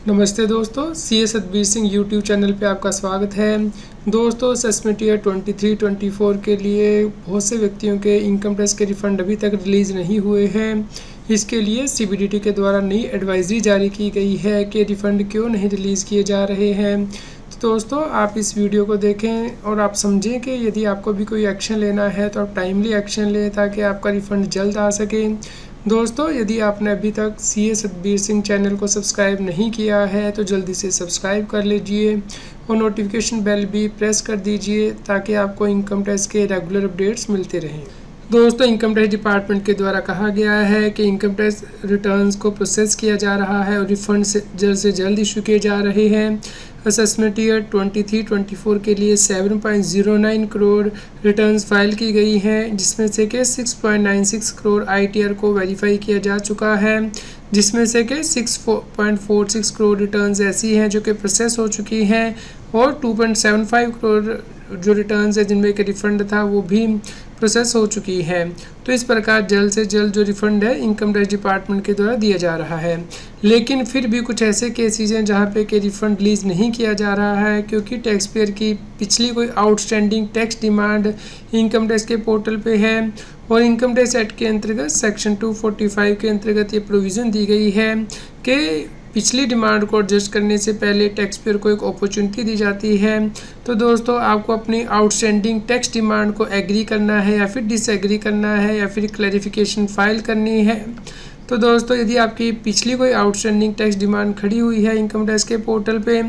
नमस्ते दोस्तों, CA Satbir Singh YouTube channel पे आपका स्वागत है। दोस्तों, असेसमेंट ईयर 23-24 के लिए बहुत से व्यक्तियों के इनकम टैक्स के रिफ़ंड अभी तक रिलीज़ नहीं हुए हैं। इसके लिए सीबीडीटी के द्वारा नई एडवाइजरी जारी की गई है कि रिफ़ंड क्यों नहीं रिलीज़ किए जा रहे हैं। तो दोस्तों, आप इस वीडियो को देखें और आप समझें कि यदि आपको भी कोई एक्शन लेना है तो आप टाइमली एक्शन लें ताकि आपका रिफ़ंड जल्द आ सके। दोस्तों, यदि आपने अभी तक सीए सतबीर सिंह चैनल को सब्सक्राइब नहीं किया है तो जल्दी से सब्सक्राइब कर लीजिए और नोटिफिकेशन बेल भी प्रेस कर दीजिए ताकि आपको इनकम टैक्स के रेगुलर अपडेट्स मिलते रहें। दोस्तों, इनकम टैक्स डिपार्टमेंट के द्वारा कहा गया है कि इनकम टैक्स रिटर्न्स को प्रोसेस किया जा रहा है और रिफंड से जल्द इशू किए जा रहे हैं। असेसमेंट ईयर 23-24 के लिए 7.09 करोड़ रिटर्न्स फाइल की गई हैं, जिसमें से कि 6.96 करोड़ आईटीआर को वेरीफाई किया जा चुका है, जिसमें से कि 6.46 करोड़ रिटर्न्स ऐसी हैं जो कि प्रोसेस हो चुकी हैं और 2.75 करोड़ जो रिटर्न्स है जिनमें कि रिफ़ंड था वो भी प्रोसेस हो चुकी है। तो इस प्रकार जल्द से जल्द जो रिफ़ंड है इनकम टैक्स डिपार्टमेंट के द्वारा दिया जा रहा है। लेकिन फिर भी कुछ ऐसे केसेस हैं जहाँ पे कि रिफ़ंड रिलीज़ नहीं किया जा रहा है क्योंकि टैक्स पेयर की पिछली कोई outstanding tax demand income tax के पोर्टल पे है और इनकम टैक्स एक्ट के अंतर्गत सेक्शन 245 के अंतर्गत ये प्रोविज़न दी गई है कि पिछली डिमांड को एडजस्ट करने से पहले टैक्स पेयर को एक अपॉर्चुनिटी दी जाती है। तो दोस्तों, आपको अपनी आउटस्टैंडिंग टैक्स डिमांड को एग्री करना है या फिर डिसएग्री करना है या फिर क्लैरिफिकेशन फाइल करनी है। तो दोस्तों, यदि आपकी पिछली कोई आउटस्टैंडिंग टैक्स डिमांड खड़ी हुई है इनकम टैक्स के पोर्टल पे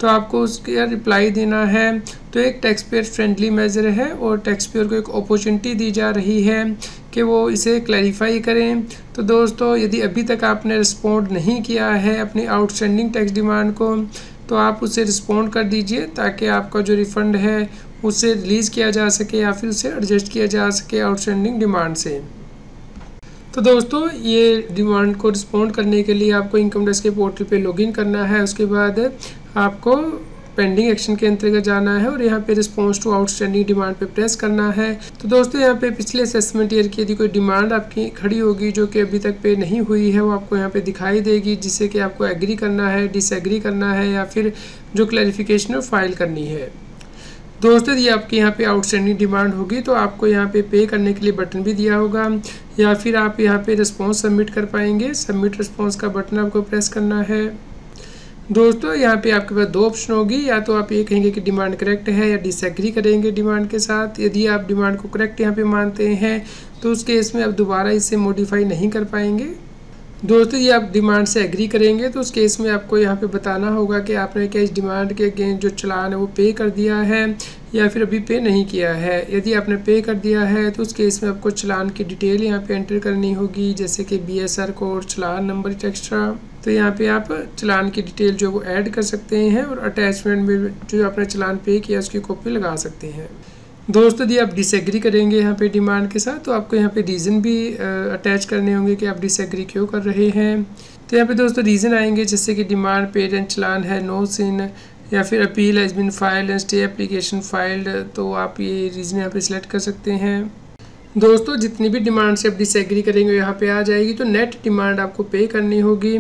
तो आपको उसका रिप्लाई देना है। तो एक टैक्स पेयर फ्रेंडली मेजर है और टैक्स पेयर को एक अपॉर्चुनिटी दी जा रही है कि वो इसे क्लैरिफाई करें। तो दोस्तों, यदि अभी तक आपने रिस्पॉन्ड नहीं किया है अपनी आउटस्टैंडिंग टैक्स डिमांड को तो आप उसे रिस्पॉन्ड कर दीजिए ताकि आपका जो रिफ़ंड है उसे रिलीज़ किया जा सके या फिर उसे एडजस्ट किया जा सके आउटस्टैंडिंग डिमांड से। तो दोस्तों, ये डिमांड को रिस्पॉन्ड करने के लिए आपको इनकम टैक्स के पोर्टल पे लॉगिन करना है। उसके बाद आपको पेंडिंग एक्शन के अंतर्गत जाना है और यहाँ पे रिस्पॉन्स टू आउटस्टैंडिंग डिमांड पे प्रेस करना है। तो दोस्तों, यहाँ पे पिछले असेसमेंट ईयर की यदि कोई डिमांड आपकी खड़ी होगी जो कि अभी तक पे नहीं हुई है वो आपको यहाँ पे दिखाई देगी, जिससे कि आपको एग्री करना है, डिसएग्री करना है या फिर जो क्लैरिफिकेशन फाइल करनी है। दोस्तों, यदि आपके यहाँ पे आउटस्टैंडिंग डिमांड होगी तो आपको यहाँ पे पे करने के लिए बटन भी दिया होगा या फिर आप यहाँ पे रिस्पॉन्स सबमिट कर पाएंगे। सबमिट रिस्पॉन्स का बटन आपको प्रेस करना है। दोस्तों, यहाँ पे आपके पास दो ऑप्शन होगी, या तो आप ये कहेंगे कि डिमांड करेक्ट है या डिसएग्री करेंगे डिमांड के साथ। यदि आप डिमांड को करेक्ट यहाँ पे मानते हैं तो उस केस में आप दोबारा इसे मॉडिफाई नहीं कर पाएंगे। दोस्तों, ये आप डिमांड से एग्री करेंगे तो उस केस में आपको यहाँ पे बताना होगा कि आपने क्या इस डिमांड के अगेंस्ट जो चालान है वो पे कर दिया है या फिर अभी पे नहीं किया है। यदि आपने पे कर दिया है तो उस केस में आपको चालान की डिटेल यहाँ पे एंटर करनी होगी, जैसे कि BSR कोड, चालान नंबर एक्स्ट्रा। तो यहाँ पे आप चालान की डिटेल जो वो ऐड कर सकते हैं और अटैचमेंट में जो आपने चालान पे किया उसकी कॉपी लगा सकते हैं। दोस्तों, यदि आप डिसएग्री करेंगे यहाँ पे डिमांड के साथ तो आपको यहाँ पे रीज़न भी अटैच करने होंगे कि आप डिसएग्री क्यों कर रहे हैं। तो यहाँ पे दोस्तों रीज़न आएंगे, जैसे कि डिमांड पेड एंड चालान है नो सिन या फिर appeal has been filed and stay application filed. तो आप ये रीज़न यहाँ पे सिलेक्ट कर सकते हैं। दोस्तों, जितनी भी डिमांड से आप डिसएग्री करेंगे यहाँ पे आ जाएगी। तो नेट डिमांड आपको पे करनी होगी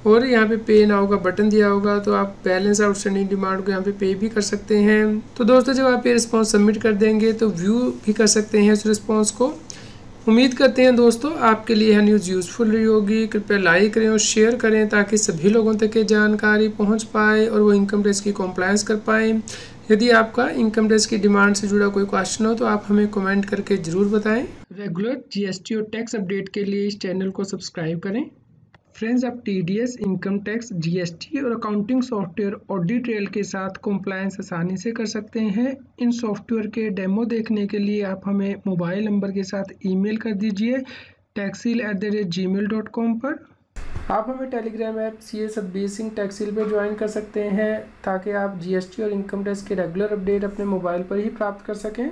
और यहाँ पे पे नाउ का बटन दिया होगा तो आप बैलेंस आउटस्टैंडिंग डिमांड को यहाँ पे भी कर सकते हैं। तो दोस्तों, जब आप ये रिस्पॉन्स सबमिट कर देंगे तो व्यू भी कर सकते हैं इस रिस्पॉन्स को। उम्मीद करते हैं दोस्तों आपके लिए यह न्यूज़ यूज़फुल रही होगी। कृपया लाइक करें और शेयर करें ताकि सभी लोगों तक ये जानकारी पहुँच पाए और वो इनकम टैक्स की कॉम्प्लायंस कर पाएँ। यदि आपका इनकम टैक्स की डिमांड से जुड़ा कोई क्वेश्चन हो तो आप हमें कमेंट करके ज़रूर बताएं। रेगुलर जीएसटी और टैक्स अपडेट के लिए इस चैनल को सब्सक्राइब करें। फ्रेंड्स, आप TDS, इनकम टैक्स, GST और अकाउंटिंग सॉफ्टवेयर ऑडिट ट्रेल के साथ कॉम्प्लायंस आसानी से कर सकते हैं। इन सॉफ्टवेयर के डेमो देखने के लिए आप हमें मोबाइल नंबर के साथ ईमेल कर दीजिए taxil@gmail.com पर। आप हमें Telegram app CA Satbir Singh Taxil पर ज्वाइन कर सकते हैं ताकि आप GST और इनकम टैक्स के रेगुलर अपडेट अपने मोबाइल पर ही प्राप्त कर सकें।